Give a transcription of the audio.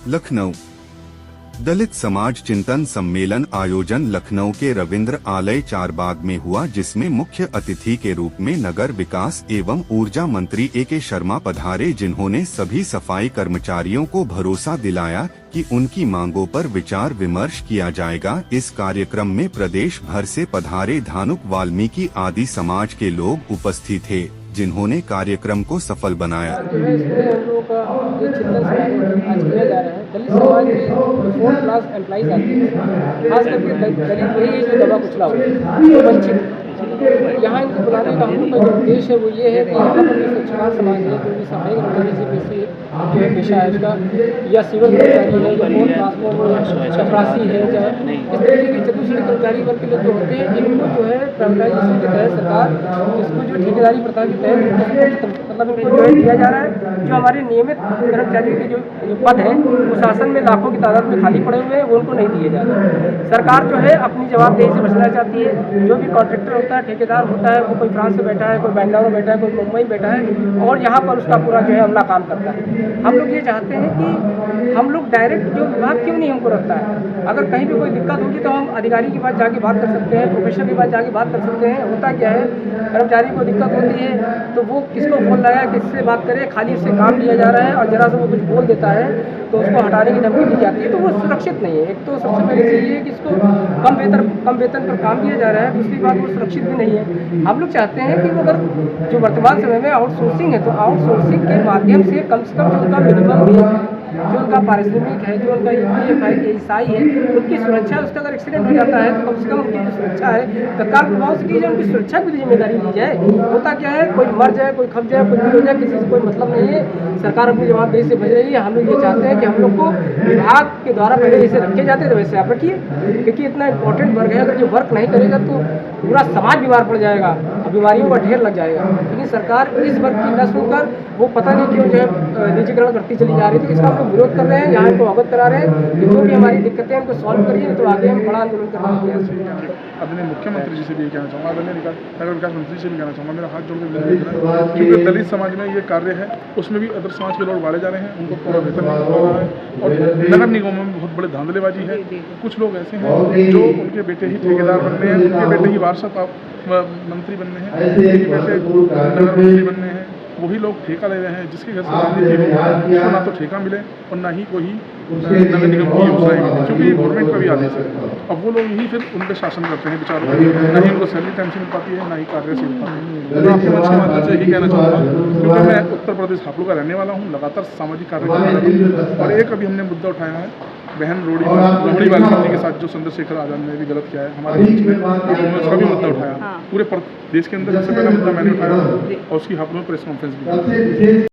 लखनऊ दलित समाज चिंतन सम्मेलन आयोजन लखनऊ के रविंद्र आलय चारबाग में हुआ, जिसमें मुख्य अतिथि के रूप में नगर विकास एवं ऊर्जा मंत्री ए.के. शर्मा पधारे, जिन्होंने सभी सफाई कर्मचारियों को भरोसा दिलाया कि उनकी मांगों पर विचार विमर्श किया जाएगा। इस कार्यक्रम में प्रदेश भर से पधारे धानुक वाल्मीकि आदि समाज के लोग उपस्थित थे, जिन्होंने कार्यक्रम को सफल बनाया। दलित समाज में 4 क्लास एम्प्लॉइज आते हैं, खास करके दलित वही है जो दबा कुचला हो, वंचित। यहाँ इनको बुलाने का हम लोग का जो उद्देश्य है वो ये है कि यहाँ पर जो स्वच्छता समाज है, जो भी सफाई कर्मचारी से वैसे जो है पेशा है उसका, या सिविल कर्मचारी है, या 4 क्लास में चपरासी है, या इस तरीके के चतुश्रेणी कर्मचारी वर्ग के लोग जो होते हैं, इनको जो है प्राइवेटाइजेशन के तहत सरकार इसको जो ठेकेदारी प्रथा के तहत मतलब इनको जो है दिया जा रहा है। जो हमारे नियमित कर्मचारियों के जो पद हैं वो शासन में लाखों की तादाद में खाली पड़े हुए हैं, वो उनको नहीं दिए जा रहे। सरकार जो है अपनी जवाबदेही से बचना चाहती है। जो भी कॉन्ट्रैक्टर होता है, ठेकेदार होता है, वो कोई फ्रांस में बैठा है, कोई बेंगलुरु में बैठा है, कोई मुंबई में बैठा है, और यहाँ पर उसका पूरा जो है अमला काम करता है। हम लोग ये चाहते हैं कि हम लोग डायरेक्ट जो विभाग क्यों नहीं हमको रखता है, अगर कहीं भी कोई दिक्कत होगी तो हम अधिकारी के पास जाके बात कर सकते हैं, प्रोफेसर के पास जाके बात कर सकते हैं। होता क्या है, कर्मचारी को दिक्कत होती है तो वो किसको फोन लगाया, किससे बात करे, खाली उससे काम लिया जा रहा है और जरा सा वो कुछ बोल देता है तो उसको हटाने की धमकी दी जाती है, तो वो सुरक्षित नहीं है। एक तो सबसे पहले चीज़ ये है कि इसको कम वेतन पर काम दिया जा रहा है, दूसरी बात वो सुरक्षित भी नहीं है। हम लोग चाहते हैं कि अगर जो वर्तमान समय में आउटसोर्सिंग है तो आउटसोर्सिंग के माध्यम से कम जो उनका मिनिमम वेज है, जो उनका पारिश्रमिक है, जो उनका EFI है, उनकी सुरक्षा, उसका अगर एक्सीडेंट हो जाता है तो कम से कम उनकी जो सुरक्षा है तत्काल प्रभाव से की जाए, उनकी सुरक्षा की जिम्मेदारी ली जाए। होता क्या है, कोई मर जाए, कोई खप जाए, कुछ भी हो जाए, किसी से कोई मतलब नहीं है। सरकार अपनी जवाबदेही से बच रही है। हम लोग ये चाहते हैं कि हम लोग को विभाग के द्वारा पहले जैसे रखे जाते थे वैसे आप रखिए, क्योंकि इतना इंपॉर्टेंट वर्क है। अगर जो वर्क नहीं करेगा तो पूरा समाज बीमार पड़ जाएगा, बीमारियों का ढेर लग जाएगा। लेकिन सरकार इस वर्ग की न सुनकर वो पता नहीं क्यों जो है निजीकरण करती चली जा रही थी। इसका हम लोग विरोध कर रहे हैं, यहाँ इनको अवगत करा रहे हैं कि जो भी हमारी दिक्कतें हैं उनको सॉल्व करिए, तो आगे हम बड़ा आंदोलन करने का प्रयास करेंगे। आदरणीय मुख्यमंत्री जी से भी कहना चाहूँगा, आदरणीय नगर विकास मंत्री से भी कहना चाहूँगा, मेरा हाथ जोड़ के विनती है, क्योंकि दलित समाज में ये कार्य है, उसमें भी अदर समाज के लोग बाढ़े जा रहे हैं, उनको पूरा वेतन नहीं मिल रहा है, और नगर निगमों में बहुत बड़े धांधलेबाजी है। कुछ लोग ऐसे हैं जो उनके बेटे ही ठेकेदार बनने हैं, उनके बेटे ही वार्षिक मंत्री बनने हैं, उनके बेटे नगर मंत्री बनने हैं, वही लोग ठेका ले रहे हैं। जिसके घर से राजनीति हो उसको ना तो ठेका मिले और ना ही कोई नगर निगम की योजनाएं मिले, क्योंकि ये गवर्नमेंट का भी आदेश है। अब वो लोग यही फिर उन पर शासन करते हैं बेचारों को, ना ही उनको सैलरी टाइम से मिल पाती है, ना ही कार्य से मिल पाती है। तो आपके मंच के माध्यम से यही कहना चाहूँगा, क्योंकि मैं उत्तर प्रदेश हापुड़ का रहने वाला हूँ, लगातार सामाजिक कार्य करने वाला हूँ, और एक अभी हमने मुद्दा उठाया है बहन रोड़ी वाल्मीकि के साथ जो चंद्रशेखर आजाद ने भी गलत किया है हमारे बीच में, उसका भी मुद्दा उठाया। पूरे देश के अंदर सबसे पहला मुद्दा मैंने उठाया और उसकी हापुड़ में प्रेस कॉन्फ्रेंस भी।